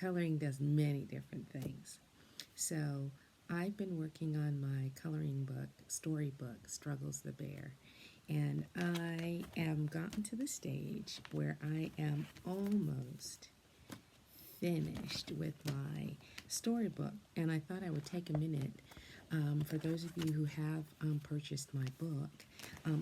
coloring does many different things. So I've been working on my coloring book, storybook, Struggles the Bear. And I am gotten to the stage where I am almost finished with my storybook. And I thought I would take a minute for those of you who have purchased my book.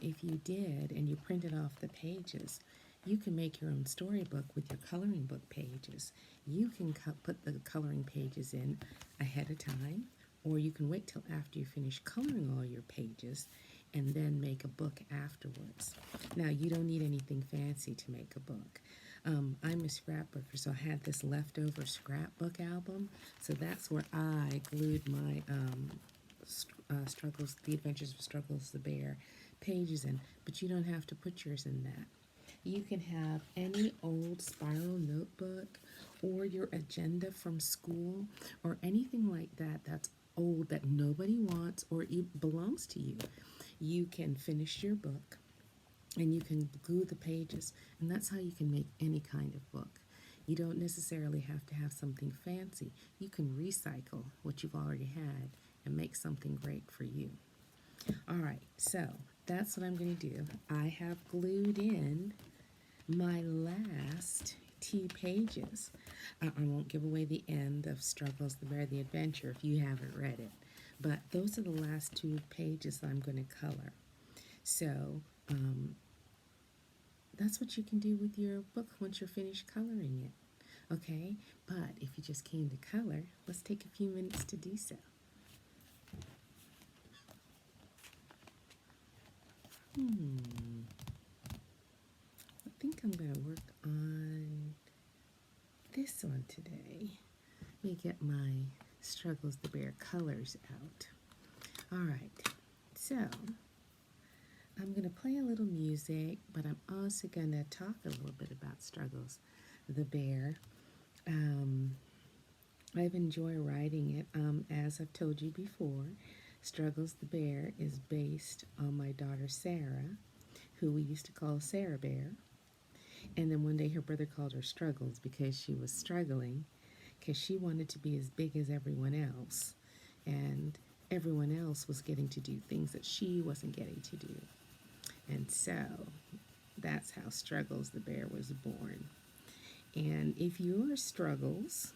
If you did and you printed off the pages, you can make your own storybook with your coloring book pages. You can put the coloring pages in ahead of time, or you can wait till after you finish coloring all your pages and then make a book afterwards. Now, you don't need anything fancy to make a book. I'm a scrapbooker, so I had this leftover scrapbook album, so that's where I glued my Struggles, The Adventures of Struggles the Bear pages in, but you don't have to put yours in that. You can have any old spiral notebook or your agenda from school or anything like that that's old that nobody wants or it belongs to you. You can finish your book and you can glue the pages, and that's how you can make any kind of book. You don't necessarily have to have something fancy. You can recycle what you've already had and make something great for you. All right, so that's what I'm going to do. I have glued in my last 2 pages. I won't give away the end of Struggles the Bear, the Adventure if you haven't read it, but those are the last 2 pages that I'm going to color. So that's what you can do with your book once you're finished coloring it. Okay, but if you just came to color, let's take a few minutes to do so. I think I'm going to work on this one today. Let me get my Struggles the Bear colors out. All right, so I'm going to play a little music, but I'm also going to talk a little bit about Struggles the Bear. I've enjoyed writing it. As I've told you before, Struggles the Bear is based on my daughter Sarah, who we used to call Sarah Bear. And then one day her brother called her Struggles because she was struggling, because she wanted to be as big as everyone else. And everyone else was getting to do things that she wasn't getting to do. And so that's how Struggles the Bear was born. And if you are Struggles,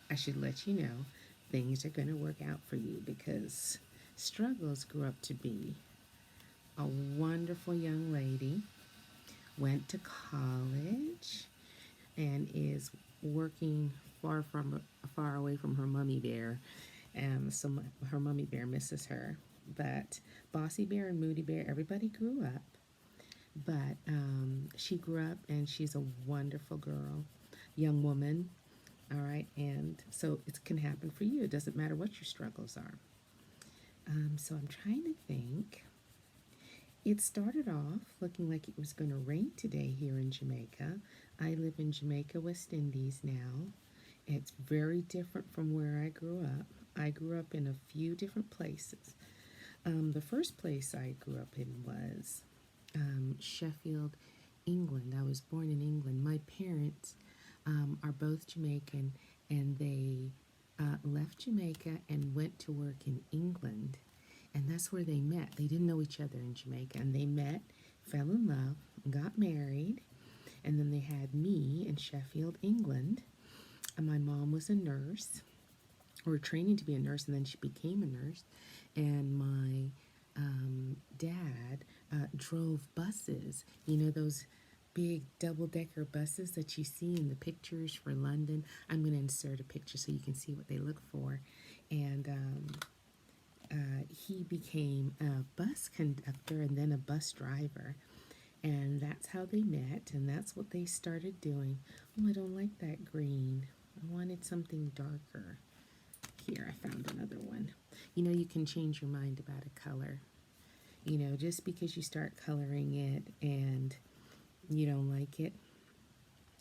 I should let you know things are going to work out for you, because Struggles grew up to be a wonderful young lady, went to college, and is working far away from her mummy bear. So her mummy bear misses her. But Bossy Bear and Moody Bear, everybody grew up. But she grew up, and she's a wonderful girl, young woman. All right, and so it can happen for you. It doesn't matter what your struggles are. So I'm trying to think. It started off looking like it was going to rain today here in Jamaica. I live in Jamaica, West Indies now. It's very different from where I grew up. I grew up in a few different places. The first place I grew up in was Sheffield, England. I was born in England. My parents are both Jamaican, and they left Jamaica and went to work in England. And that's where they met. They didn't know each other in Jamaica, and they met, fell in love, got married, and then they had me in Sheffield, England. And my mom was a nurse, or training to be a nurse, and then she became a nurse. And my dad drove buses, you know, those big double-decker buses that you see in the pictures for London. I'm going to insert a picture so you can see what they look for. And he became a bus conductor and then a bus driver. And that's how they met, and that's what they started doing. Oh, I don't like that green. I wanted something darker. Here, I found another one. You know, you can change your mind about a color. You know, just because you start coloring it and you don't like it,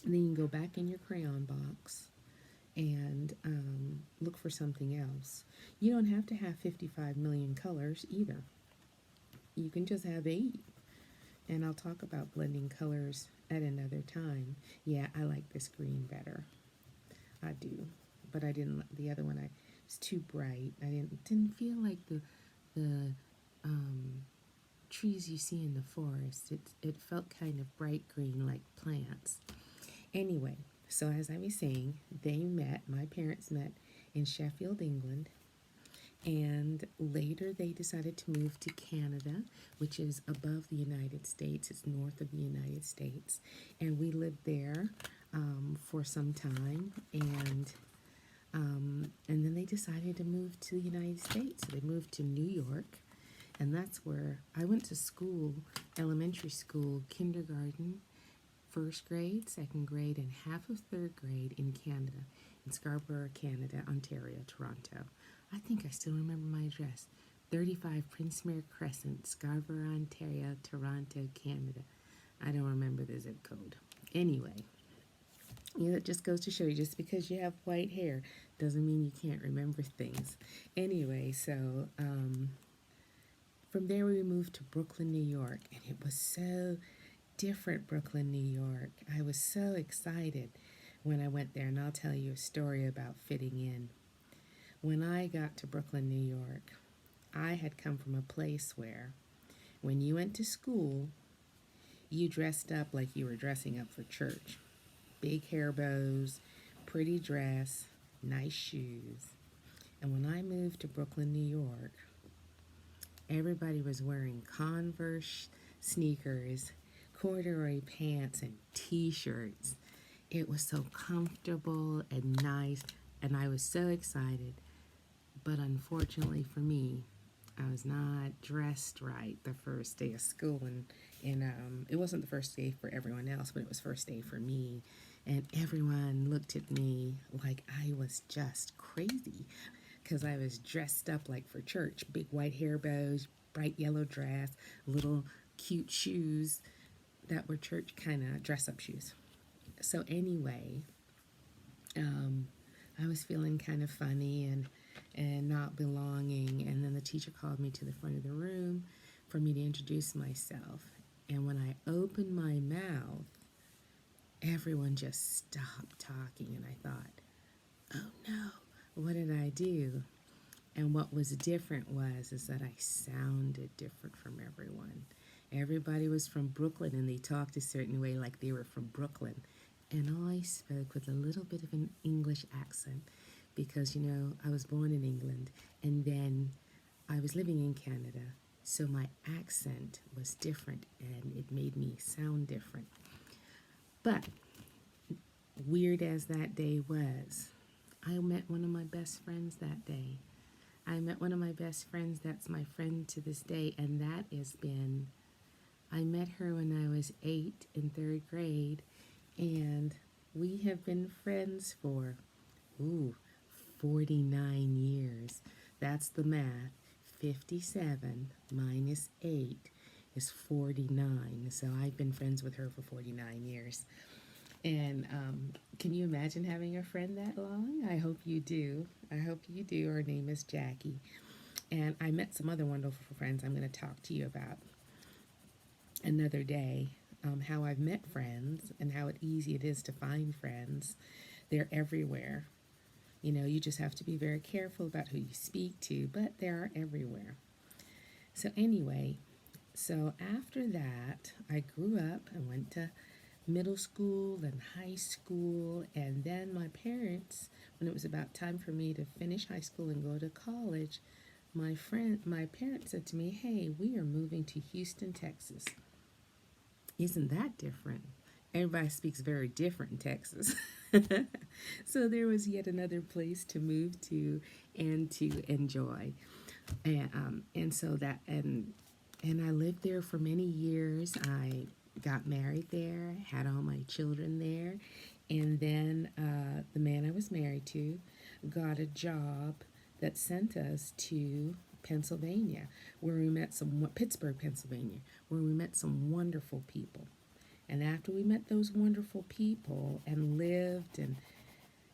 then you can go back in your crayon box and look for something else. You don't have to have 55 million colors either. You can just have 8. And I'll talk about blending colors at another time. Yeah, I like this green better. I do, but I didn't. The other one, I it's too bright. I didn't feel like the um, trees you see in the forest. It felt kind of bright green like plants. Anyway, so as I was saying, my parents met in Sheffield, England, and later they decided to move to Canada, which is above the United States. It's north of the United States. And we lived there for some time, and then they decided to move to the United States. So they moved to New York, and that's where I went to school, elementary school, kindergarten, first grade, second grade, and half of third grade in Canada, in Scarborough, Canada, Ontario, Toronto. I think I still remember my address. 35 Princemere Crescent, Scarborough, Ontario, Toronto, Canada. I don't remember the zip code. Anyway, it just goes to show you, just because you have white hair doesn't mean you can't remember things. Anyway, so from there we moved to Brooklyn, New York, and it was so different, Brooklyn, New York. I was so excited when I went there, and I'll tell you a story about fitting in. When I got to Brooklyn, New York, I had come from a place where when you went to school, you dressed up like you were dressing up for church. Big hair bows, pretty dress, nice shoes. And when I moved to Brooklyn, New York, everybody was wearing Converse sneakers, corduroy pants, and t-shirts. It was so comfortable and nice, and I was so excited. But unfortunately for me, I was not dressed right the first day of school, and it wasn't the first day for everyone else, but it was first day for me, and everyone looked at me like I was just crazy because I was dressed up like for church, big white hair bows, bright yellow dress, little cute shoes that were church kind of dress-up shoes. So anyway, I was feeling kind of funny and not belonging. And then the teacher called me to the front of the room for me to introduce myself. And when I opened my mouth, everyone just stopped talking. And I thought, oh no, what did I do? And what was different is that I sounded different from everyone. Everybody was from Brooklyn, and they talked a certain way like they were from Brooklyn. And I spoke with a little bit of an English accent because, I was born in England, and then I was living in Canada. So my accent was different, and it made me sound different. But weird as that day was, I met one of my best friends that day. I met one of my best friends that's my friend to this day, and I met her when I was 8 in third grade, and we have been friends for, 49 years. That's the math. 57 minus 8 is 49. So I've been friends with her for 49 years. And can you imagine having a friend that long? I hope you do. I hope you do. Her name is Jackie. And I met some other wonderful friends I'm going to talk to you about another day. How I've met friends and how easy it is to find friends. They're everywhere. You just have to be very careful about who you speak to, but they are everywhere. So anyway, after that, I grew up and went to middle school and high school, and then my parents, when it was about time for me to finish high school and go to college, my parents said to me, hey, we are moving to Houston, Texas. Isn't that different? Everybody speaks very different in Texas. So there was yet another place to move to and to enjoy. And I lived there for many years. I got married there, had all my children there, and then the man I was married to got a job that sent us to Pennsylvania, where we met Pittsburgh, Pennsylvania, where we met some wonderful people. And after we met those wonderful people and lived and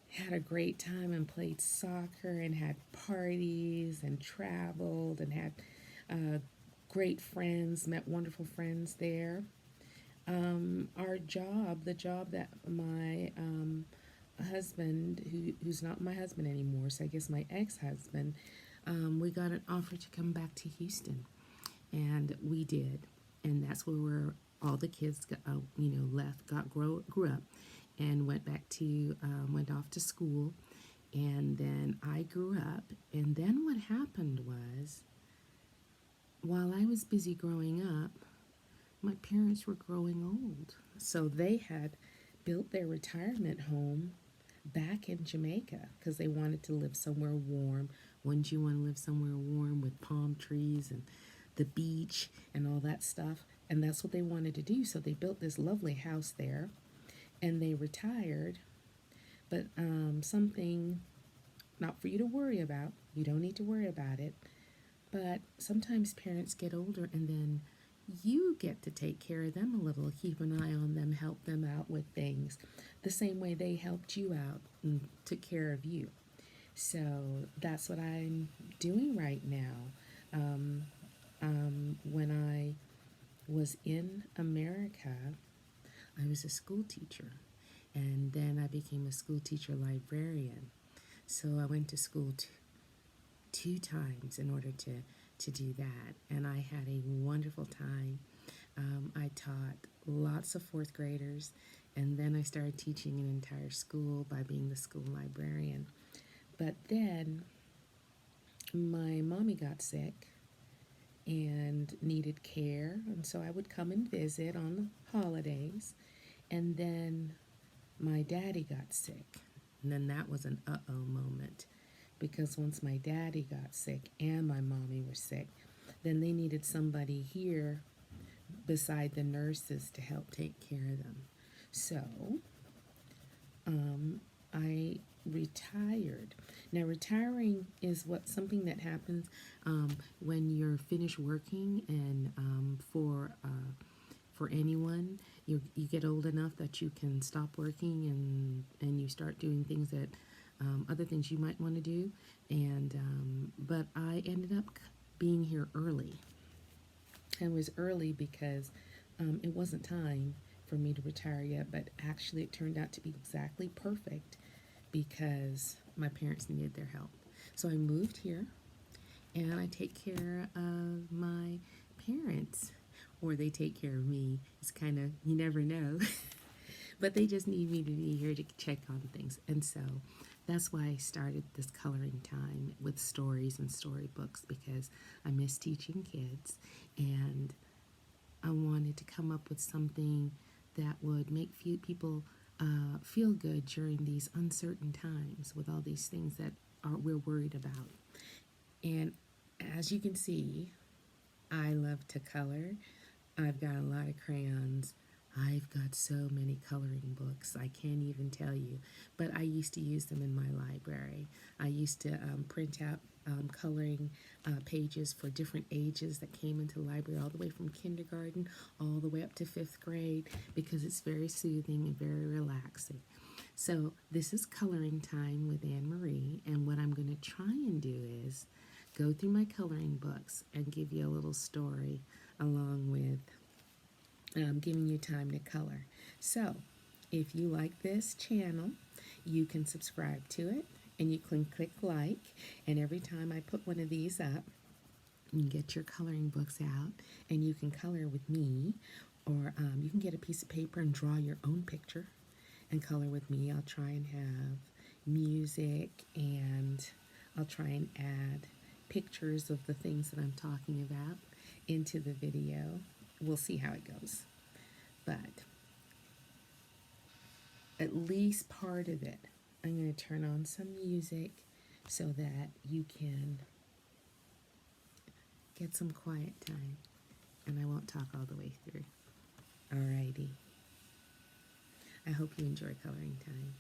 had a great time and played soccer and had parties and traveled and had great friends, met wonderful friends there, the job that my husband, who's not my husband anymore, so I guess my ex-husband, we got an offer to come back to Houston, and we did, and that's where all the kids got, left, grew up, and went off to school, and then I grew up, and then what happened was, while I was busy growing up, my parents were growing old, so they had built their retirement home back in Jamaica because they wanted to live somewhere warm. Wouldn't you want to live somewhere warm with palm trees and the beach and all that stuff? And that's what they wanted to do. So they built this lovely house there, and they retired. But something not for you to worry about. You don't need to worry about it. But sometimes parents get older, and then you get to take care of them a little, keep an eye on them, help them out with things, the same way they helped you out and took care of you. So that's what I'm doing right now. When I was in America, I was a school teacher, and then I became a school teacher librarian. So I went to school two times in order to do that, and I had a wonderful time. I taught lots of fourth graders, and then I started teaching an entire school by being the school librarian. But then my mommy got sick and needed care, and so I would come and visit on the holidays, and then my daddy got sick, and then that was an uh-oh moment, because once my daddy got sick and my mommy were sick, then they needed somebody here beside the nurses to help take care of them. So I retired. Now, retiring is something that happens when you're finished working, and for anyone, you get old enough that you can stop working and you start doing things that other things you might want to do, but I ended up being here early. I was early because it wasn't time for me to retire yet, but actually it turned out to be exactly perfect because my parents needed their help. So I moved here, and I take care of my parents, or they take care of me. It's kind of, you never know, but they just need me to be here to check on things, and so that's why I started this coloring time with stories and storybooks, because I miss teaching kids, and I wanted to come up with something that would make people feel good during these uncertain times with all these things that we're worried about. And as you can see, I love to color. I've got a lot of crayons. I've got so many coloring books, I can't even tell you. But I used to use them in my library. I used to print out coloring pages for different ages that came into the library, all the way from kindergarten all the way up to 5th grade, because it's very soothing and very relaxing. So this is coloring time with Anmaree, and what I'm going to try and do is go through my coloring books and give you a little story along with giving you time to color. So if you like this channel, you can subscribe to it, and you can click like, and every time I put one of these up, you can get your coloring books out, and you can color with me, or you can get a piece of paper and draw your own picture and color with me. I'll try and have music, and I'll try and add pictures of the things that I'm talking about into the video. We'll see how it goes, but at least part of it, I'm going to turn on some music so that you can get some quiet time, and I won't talk all the way through. Alrighty. I hope you enjoy coloring time.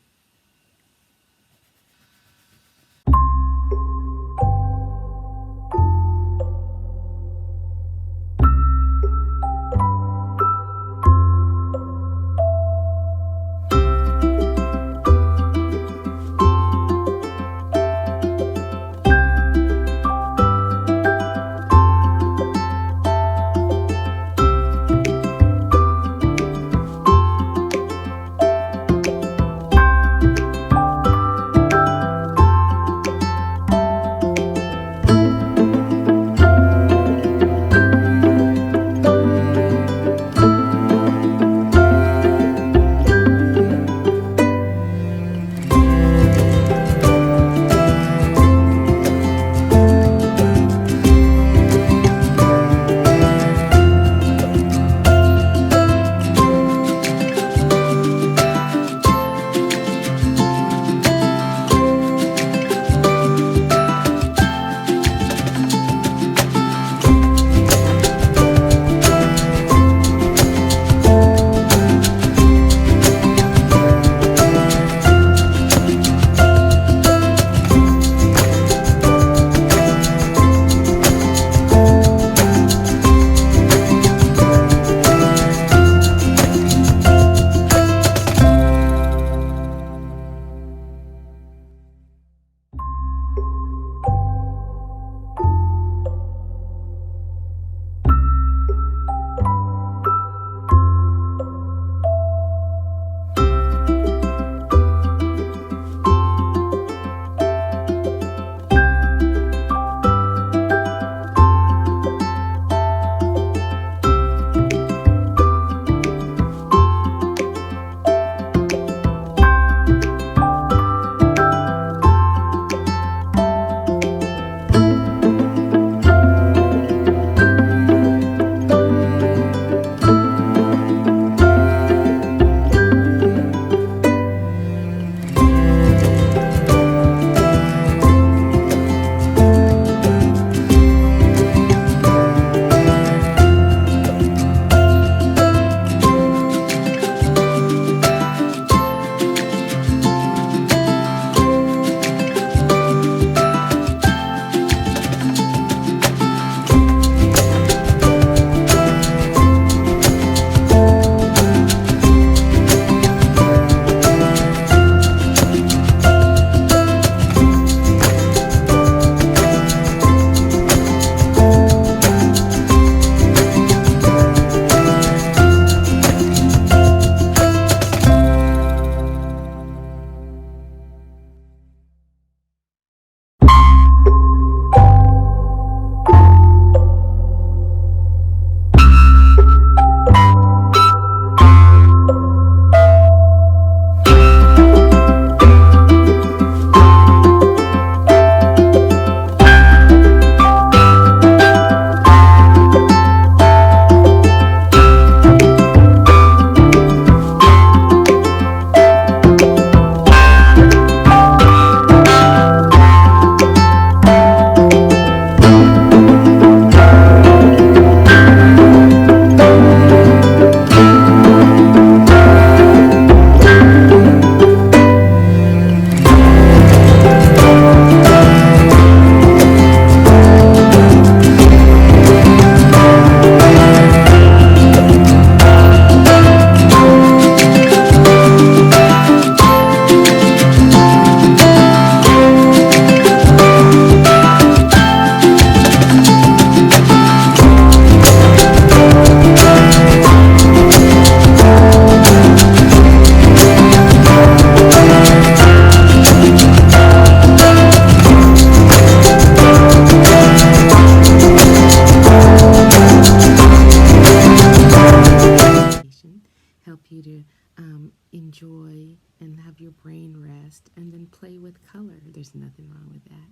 enjoy and have your brain rest and then play with color. There's nothing wrong with that.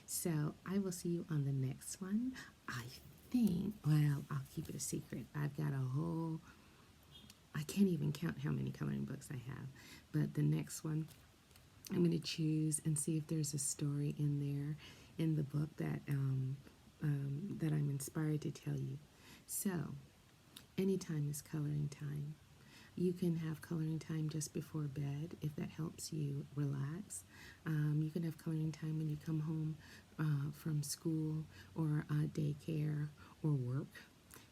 So I will see you on the next one. I think, well, I'll keep it a secret. I've got a whole, I can't even count how many coloring books I have. But the next one, I'm going to choose and see if there's a story in there in the book that that I'm inspired to tell you. So, anytime is coloring time. You can have coloring time just before bed if that helps you relax. You can have coloring time when you come home from school or daycare or work.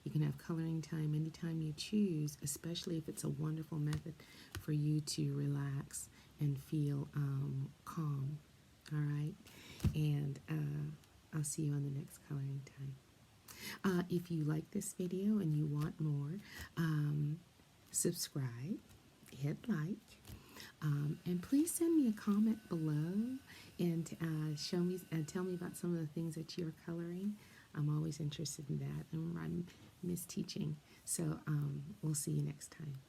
You can have coloring time anytime you choose, especially if it's a wonderful method for you to relax and feel calm. All right? And I'll see you on the next coloring time. If you like this video and you want more, subscribe, hit like, and please send me a comment below and show me and tell me about some of the things that you're coloring. I'm always interested in that, and I miss teaching. So we'll see you next time.